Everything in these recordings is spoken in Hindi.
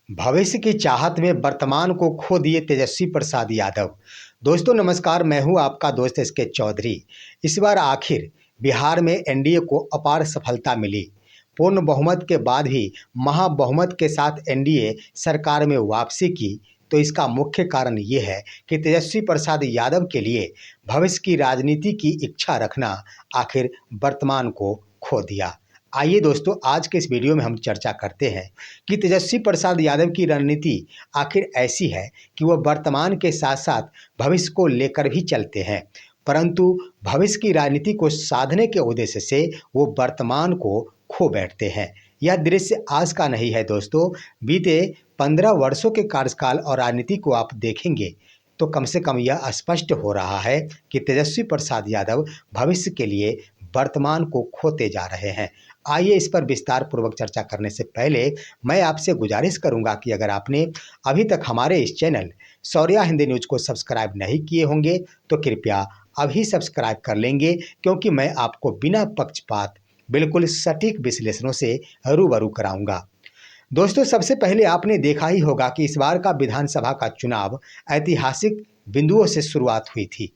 भविष्य की चाहत में वर्तमान को खो दिए तेजस्वी प्रसाद यादव। दोस्तों नमस्कार, मैं हूं आपका दोस्त एसके चौधरी। इस बार आखिर बिहार में एनडीए को अपार सफलता मिली। पूर्ण बहुमत के बाद भी महाबहुमत के साथ एनडीए सरकार में वापसी की। तो इसका मुख्य कारण ये है कि तेजस्वी प्रसाद यादव के लिए भविष्य की राजनीति की इच्छा रखना आखिर वर्तमान को खो दिया। आइए दोस्तों, आज के इस वीडियो में हम चर्चा करते हैं कि तेजस्वी प्रसाद यादव की रणनीति आखिर ऐसी है कि वह वर्तमान के साथ साथ भविष्य को लेकर भी चलते हैं, परंतु भविष्य की राजनीति को साधने के उद्देश्य से वो वर्तमान को खो बैठते हैं। यह दृश्य आज का नहीं है दोस्तों, बीते 15 वर्षों के कार्यकाल और राजनीति को आप देखेंगे तो कम से कम यह स्पष्ट हो रहा है कि तेजस्वी प्रसाद यादव भविष्य के लिए वर्तमान को खोते जा रहे हैं। आइए इस पर विस्तार पूर्वक चर्चा करने से पहले मैं आपसे गुजारिश करूंगा कि अगर आपने अभी तक हमारे इस चैनल शौर्या हिंदी न्यूज को सब्सक्राइब नहीं किए होंगे तो कृपया अभी सब्सक्राइब कर लेंगे, क्योंकि मैं आपको बिना पक्षपात बिल्कुल सटीक विश्लेषणों से रूबरू कराऊंगा। दोस्तों सबसे पहले आपने देखा ही होगा कि इस बार का विधानसभा का चुनाव ऐतिहासिक बिंदुओं से शुरुआत हुई थी।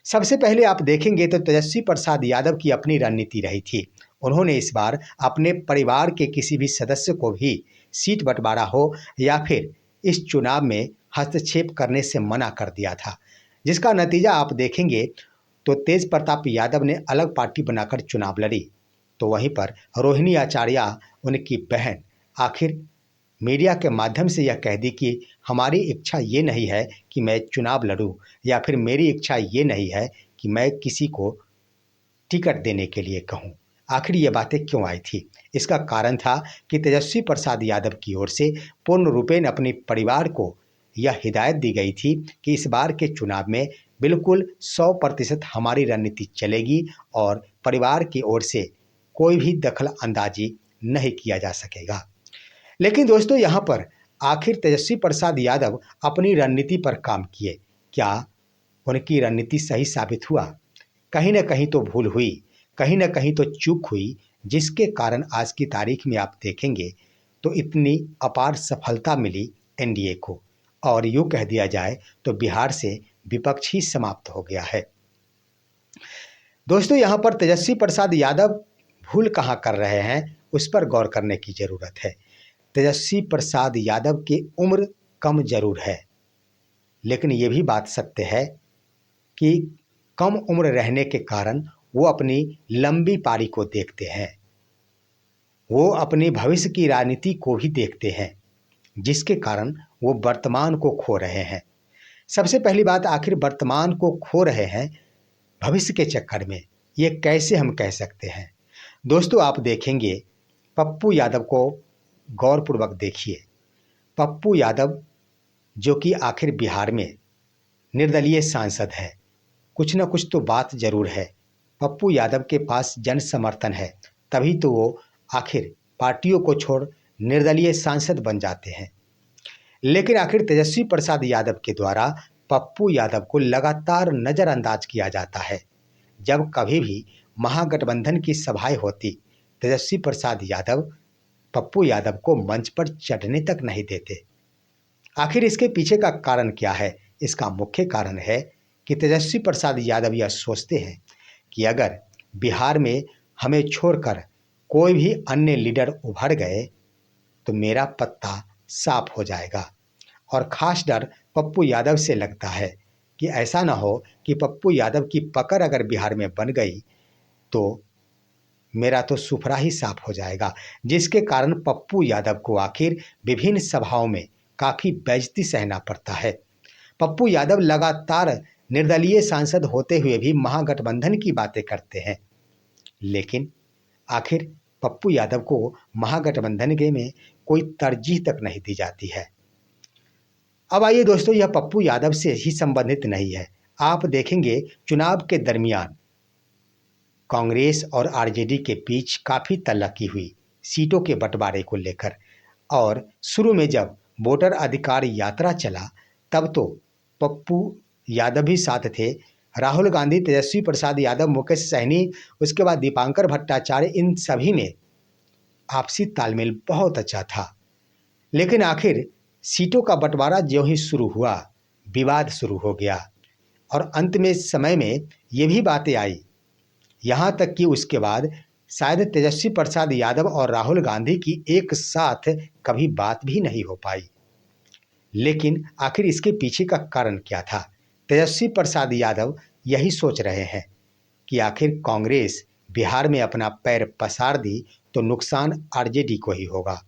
सबसे पहले आप देखेंगे तो तेजस्वी प्रसाद यादव की अपनी रणनीति रही थी। उन्होंने इस बार अपने परिवार के किसी भी सदस्य को भी सीट बंटवारा हो या फिर इस चुनाव में हस्तक्षेप करने से मना कर दिया था, जिसका नतीजा आप देखेंगे तो तेज प्रताप यादव ने अलग पार्टी बनाकर चुनाव लड़ी। तो वहीं पर रोहिणी आचार्य, उनकी बहन, आखिर मीडिया के माध्यम से यह कह दी कि हमारी इच्छा ये नहीं है कि मैं चुनाव लड़ूं, या फिर मेरी इच्छा ये नहीं है कि मैं किसी को टिकट देने के लिए कहूं। आखिर ये बातें क्यों आई थी? इसका कारण था कि तेजस्वी प्रसाद यादव की ओर से पूर्ण रूपेण अपने परिवार को यह हिदायत दी गई थी कि इस बार के चुनाव में बिल्कुल 100% हमारी रणनीति चलेगी और परिवार की ओर से कोई भी दखल अंदाजी नहीं किया जा सकेगा। लेकिन दोस्तों यहाँ पर आखिर तेजस्वी प्रसाद यादव अपनी रणनीति पर काम किए। क्या उनकी रणनीति सही साबित हुआ? कहीं ना कहीं तो भूल हुई, कहीं ना कहीं तो चूक हुई, जिसके कारण आज की तारीख में आप देखेंगे तो इतनी अपार सफलता मिली एनडीए को, और यूँ कह दिया जाए तो बिहार से विपक्ष ही समाप्त हो गया है। दोस्तों यहाँ पर तेजस्वी प्रसाद यादव भूल कहाँ कर रहे हैं, उस पर गौर करने की ज़रूरत है। तेजस्वी प्रसाद यादव की उम्र कम जरूर है, लेकिन ये भी बात सत्य है कि कम उम्र रहने के कारण वो अपनी लंबी पारी को देखते हैं, वो अपनी भविष्य की राजनीति को भी देखते हैं, जिसके कारण वो वर्तमान को खो रहे हैं। सबसे पहली बात, आखिर वर्तमान को खो रहे हैं भविष्य के चक्कर में, ये कैसे हम कह सकते हैं? दोस्तों आप देखेंगे पप्पू यादव को गौरपूर्वक देखिए। पप्पू यादव जो कि आखिर बिहार में निर्दलीय सांसद है, कुछ न कुछ तो बात जरूर है। पप्पू यादव के पास जन समर्थन है, तभी तो वो आखिर पार्टियों को छोड़ निर्दलीय सांसद बन जाते हैं। लेकिन आखिर तेजस्वी प्रसाद यादव के द्वारा पप्पू यादव को लगातार नज़रअंदाज किया जाता है। जब कभी भी महागठबंधन की सभाएं होती, तेजस्वी प्रसाद यादव पप्पू यादव को मंच पर चढ़ने तक नहीं देते। आखिर इसके पीछे का कारण क्या है? इसका मुख्य कारण है कि तेजस्वी प्रसाद यादव यह सोचते हैं कि अगर बिहार में हमें छोड़कर कोई भी अन्य लीडर उभर गए तो मेरा पत्ता साफ हो जाएगा। और खास डर पप्पू यादव से लगता है कि ऐसा ना हो कि पप्पू यादव की पकड़ अगर बिहार में बन गई तो मेरा तो सुफरा ही साफ हो जाएगा, जिसके कारण पप्पू यादव को आखिर विभिन्न सभाओं में काफ़ी बेइज्जती सहना पड़ता है। पप्पू यादव लगातार निर्दलीय सांसद होते हुए भी महागठबंधन की बातें करते हैं, लेकिन आखिर पप्पू यादव को महागठबंधन के में कोई तरजीह तक नहीं दी जाती है। अब आइए दोस्तों, यह पप्पू यादव से ही संबंधित नहीं है। आप देखेंगे चुनाव के दरमियान कांग्रेस और आरजेडी के बीच काफ़ी तल्लकी हुई सीटों के बंटवारे को लेकर, और शुरू में जब वोटर अधिकार यात्रा चला तब तो पप्पू यादव भी साथ थे। राहुल गांधी, तेजस्वी प्रसाद यादव, मुकेश सहनी, उसके बाद दीपांकर भट्टाचार्य, इन सभी में आपसी तालमेल बहुत अच्छा था। लेकिन आखिर सीटों का बंटवारा ज्यों ही शुरू हुआ, विवाद शुरू हो गया और अंत में समय में ये भी बातें आई, यहाँ तक कि उसके बाद शायद तेजस्वी प्रसाद यादव और राहुल गांधी की एक साथ कभी बात भी नहीं हो पाई। लेकिन आखिर इसके पीछे का कारण क्या था? तेजस्वी प्रसाद यादव यही सोच रहे हैं कि आखिर कांग्रेस बिहार में अपना पैर पसार दी तो नुकसान आरजेडी को ही होगा,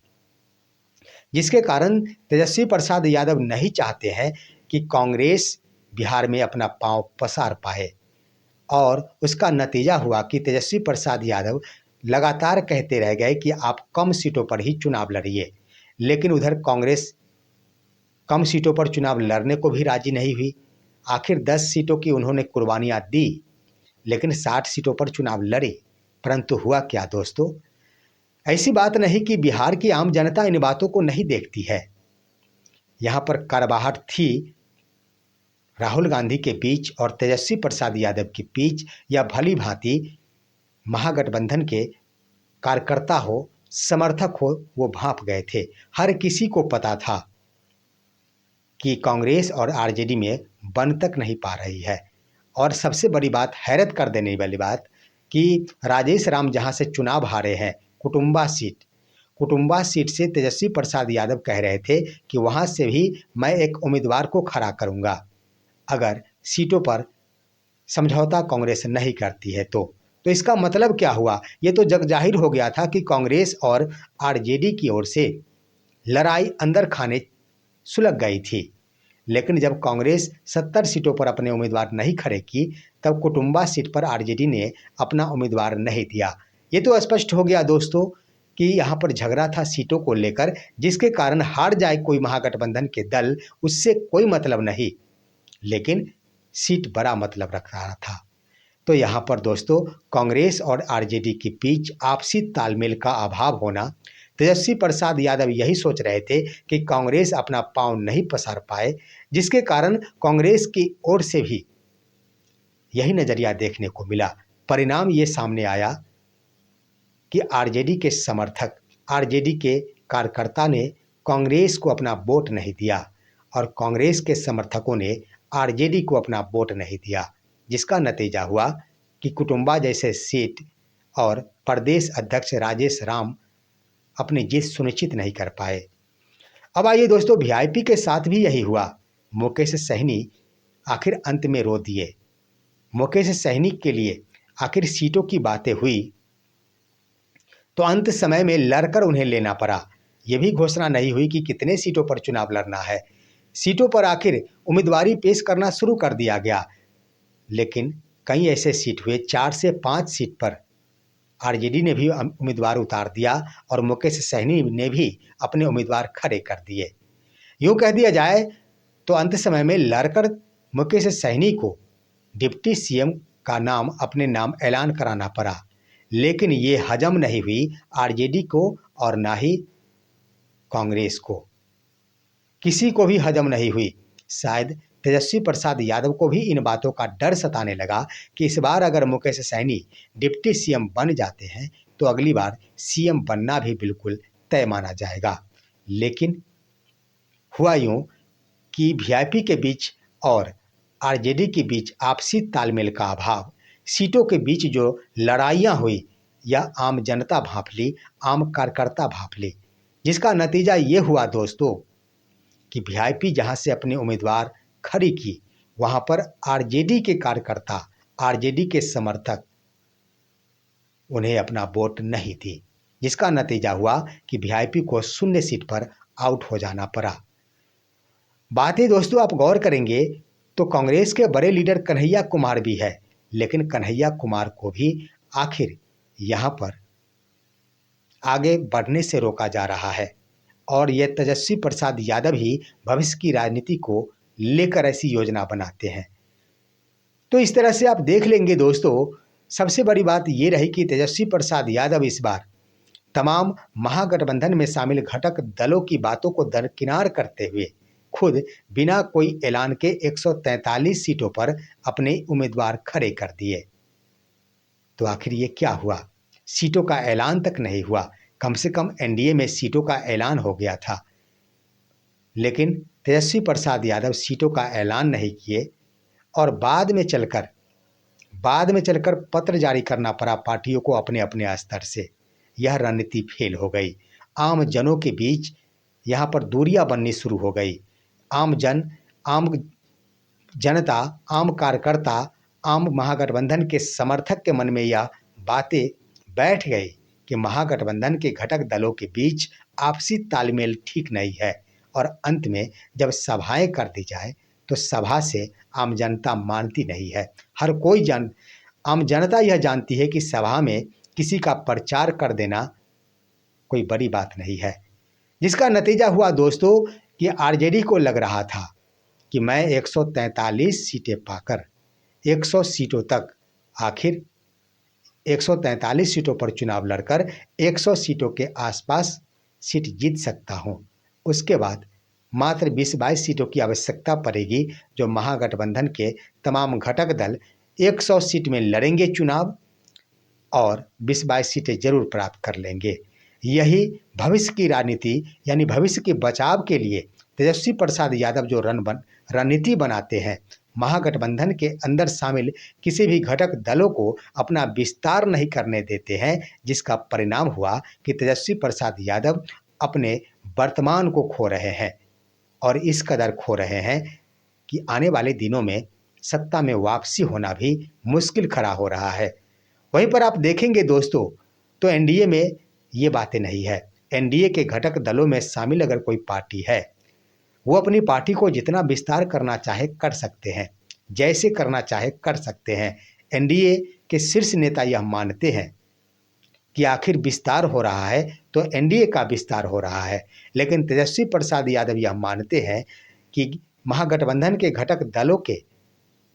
जिसके कारण तेजस्वी प्रसाद यादव नहीं चाहते हैं कि कांग्रेस बिहार में अपना पांव पसार पाए। और उसका नतीजा हुआ कि तेजस्वी प्रसाद यादव लगातार कहते रह गए कि आप कम सीटों पर ही चुनाव लड़िए, लेकिन उधर कांग्रेस कम सीटों पर चुनाव लड़ने को भी राजी नहीं हुई। आखिर 10 सीटों की उन्होंने कुर्बानियां दी, लेकिन 60 सीटों पर चुनाव लड़े। परंतु हुआ क्या दोस्तों? ऐसी बात नहीं कि बिहार की आम जनता इन बातों को नहीं देखती है। यहाँ पर करवाहट थी राहुल गांधी के बीच और तेजस्वी प्रसाद यादव के बीच, या भली भांति महागठबंधन के कार्यकर्ता हो, समर्थक हो, वो भांप गए थे। हर किसी को पता था कि कांग्रेस और आरजेडी में बन तक नहीं पा रही है। और सबसे बड़ी बात, हैरत कर देने वाली बात, कि राजेश राम जहां से चुनाव हारे हैं, कुटुंबा सीट से तेजस्वी प्रसाद यादव कह रहे थे कि वहां से भी मैं एक उम्मीदवार को खड़ा करूंगा अगर सीटों पर समझौता कांग्रेस नहीं करती है तो इसका मतलब क्या हुआ? ये तो जग जाहिर हो गया था कि कांग्रेस और आरजेडी की ओर से लड़ाई अंदर खाने सुलग गई थी। लेकिन जब कांग्रेस 70 सीटों पर अपने उम्मीदवार नहीं खड़े की, तब कुटुंबा सीट पर आरजेडी ने अपना उम्मीदवार नहीं दिया। ये तो स्पष्ट हो गया दोस्तों कि यहाँ पर झगड़ा था सीटों को लेकर, जिसके कारण हार जाए कोई महागठबंधन के दल, उससे कोई मतलब नहीं, लेकिन सीट बड़ा मतलब रख रहा था। तो यहाँ पर दोस्तों कांग्रेस और आरजेडी के बीच आपसी तालमेल का अभाव होना, तेजस्वी प्रसाद यादव यही सोच रहे थे कि कांग्रेस अपना पांव नहीं पसार पाए, जिसके कारण कांग्रेस की ओर से भी यही नजरिया देखने को मिला। परिणाम ये सामने आया कि आरजेडी के समर्थक, आरजेडी के कार्यकर्ता ने कांग्रेस को अपना वोट नहीं दिया और कांग्रेस के समर्थकों ने आरजेडी को अपना वोट नहीं दिया, जिसका नतीजा हुआ कि कुटुंबा जैसे सीट और प्रदेश अध्यक्ष राजेश राम अपनी जीत सुनिश्चित नहीं कर पाए। अब आइए दोस्तों, वीआईपी के साथ भी यही हुआ। मुकेश सहनी आखिर अंत में रो दिए। मुकेश सहनी के लिए आखिर सीटों की बातें हुई तो अंत समय में लड़कर उन्हें लेना पड़ा। यह भी घोषणा नहीं हुई कि कितने सीटों पर चुनाव लड़ना है। सीटों पर आखिर उम्मीदवारी पेश करना शुरू कर दिया गया, लेकिन कई ऐसे सीट हुए, 4 से 5 सीट पर आरजेडी ने भी उम्मीदवार उतार दिया और मुकेश सहनी ने भी अपने उम्मीदवार खड़े कर दिए। यूं कह दिया जाए तो अंत समय में लड़कर मुकेश सहनी को डिप्टी सीएम का नाम अपने नाम ऐलान कराना पड़ा, लेकिन ये हजम नहीं हुई आरजेडी को और ना ही कांग्रेस को, किसी को भी हजम नहीं हुई। शायद तेजस्वी प्रसाद यादव को भी इन बातों का डर सताने लगा कि इस बार अगर मुकेश सहनी डिप्टी सीएम बन जाते हैं तो अगली बार सीएम बनना भी बिल्कुल तय माना जाएगा। लेकिन हुआ यूं कि वीआईपी के बीच और आरजेडी के बीच आपसी तालमेल का अभाव, सीटों के बीच जो लड़ाइयाँ हुई, या आम जनता भांप ली, आम कार्यकर्ता भांप ली, जिसका नतीजा ये हुआ दोस्तों कि वीआईपी जहां से अपने उम्मीदवार खड़ी की, वहां पर आरजेडी के कार्यकर्ता, आरजेडी के समर्थक उन्हें अपना वोट नहीं दी, जिसका नतीजा हुआ कि वीआईपी को 0 सीट पर आउट हो जाना पड़ा। बातें दोस्तों आप गौर करेंगे तो कांग्रेस के बड़े लीडर कन्हैया कुमार भी है, लेकिन कन्हैया कुमार को भी आखिर यहाँ पर आगे बढ़ने से रोका जा रहा है और ये तेजस्वी प्रसाद यादव ही भविष्य की राजनीति को लेकर ऐसी योजना बनाते हैं। तो इस तरह से आप देख लेंगे दोस्तों, सबसे बड़ी बात ये रही कि तेजस्वी प्रसाद यादव इस बार तमाम महागठबंधन में शामिल घटक दलों की बातों को दरकिनार करते हुए खुद बिना कोई ऐलान के 143 सीटों पर अपने उम्मीदवार खड़े कर दिए। तो आखिर ये क्या हुआ? सीटों का ऐलान तक नहीं हुआ। कम से कम एनडीए में सीटों का ऐलान हो गया था, लेकिन तेजस्वी प्रसाद यादव सीटों का ऐलान नहीं किए और बाद में चलकर पत्र जारी करना पड़ा पार्टियों को अपने अपने स्तर से। यह रणनीति फेल हो गई। आम जनों के बीच यहाँ पर दूरियां बननी शुरू हो गई। आम जनता, आम कार्यकर्ता, आम महागठबंधन के समर्थक के मन में यह बातें बैठ गई कि महागठबंधन के घटक दलों के बीच आपसी तालमेल ठीक नहीं है और अंत में जब सभाएं कर दी जाए तो सभा से आम जनता मानती नहीं है। आम जनता यह जानती है कि सभा में किसी का प्रचार कर देना कोई बड़ी बात नहीं है, जिसका नतीजा हुआ दोस्तों कि आरजेडी को लग रहा था कि मैं 143 सीटें पाकर 100 सीटों तक, आखिर 143 सीटों पर चुनाव लड़कर 100 सीटों के आसपास सीट जीत सकता हूं। उसके बाद मात्र 20-22 सीटों की आवश्यकता पड़ेगी, जो महागठबंधन के तमाम घटक दल 100 सीट में लड़ेंगे चुनाव और 20-22 सीटें जरूर प्राप्त कर लेंगे। यही भविष्य की राजनीति यानी भविष्य के बचाव के लिए तेजस्वी प्रसाद यादव जो रणनीति बनाते हैं, महागठबंधन के अंदर शामिल किसी भी घटक दलों को अपना विस्तार नहीं करने देते हैं, जिसका परिणाम हुआ कि तेजस्वी प्रसाद यादव अपने वर्तमान को खो रहे हैं और इस कदर खो रहे हैं कि आने वाले दिनों में सत्ता में वापसी होना भी मुश्किल खड़ा हो रहा है। वहीं पर आप देखेंगे दोस्तों तो एनडीए में ये बातें नहीं है। एनडीए के घटक दलों में शामिल अगर कोई पार्टी है, वो अपनी पार्टी को जितना विस्तार करना चाहे कर सकते हैं, जैसे करना चाहे कर सकते हैं। एनडीए के शीर्ष नेता यह मानते हैं कि आखिर विस्तार हो रहा है तो एनडीए का विस्तार हो रहा है, लेकिन तेजस्वी प्रसाद यादव यह मानते हैं कि महागठबंधन के घटक दलों के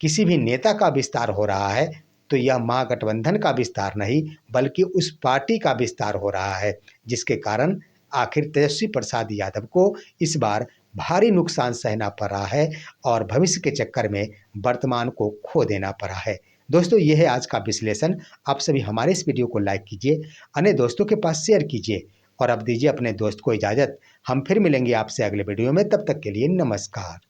किसी भी नेता का विस्तार हो रहा है तो यह महागठबंधन का विस्तार नहीं बल्कि उस पार्टी का विस्तार हो रहा है, जिसके कारण आखिर तेजस्वी प्रसाद यादव को इस बार भारी नुकसान सहना पड़ रहा है और भविष्य के चक्कर में वर्तमान को खो देना पड़ा है। दोस्तों, यह है आज का विश्लेषण। आप सभी हमारे इस वीडियो को लाइक कीजिए, अन्य दोस्तों के पास शेयर कीजिए और अब दीजिए अपने दोस्त को इजाज़त। हम फिर मिलेंगे आपसे अगले वीडियो में, तब तक के लिए नमस्कार।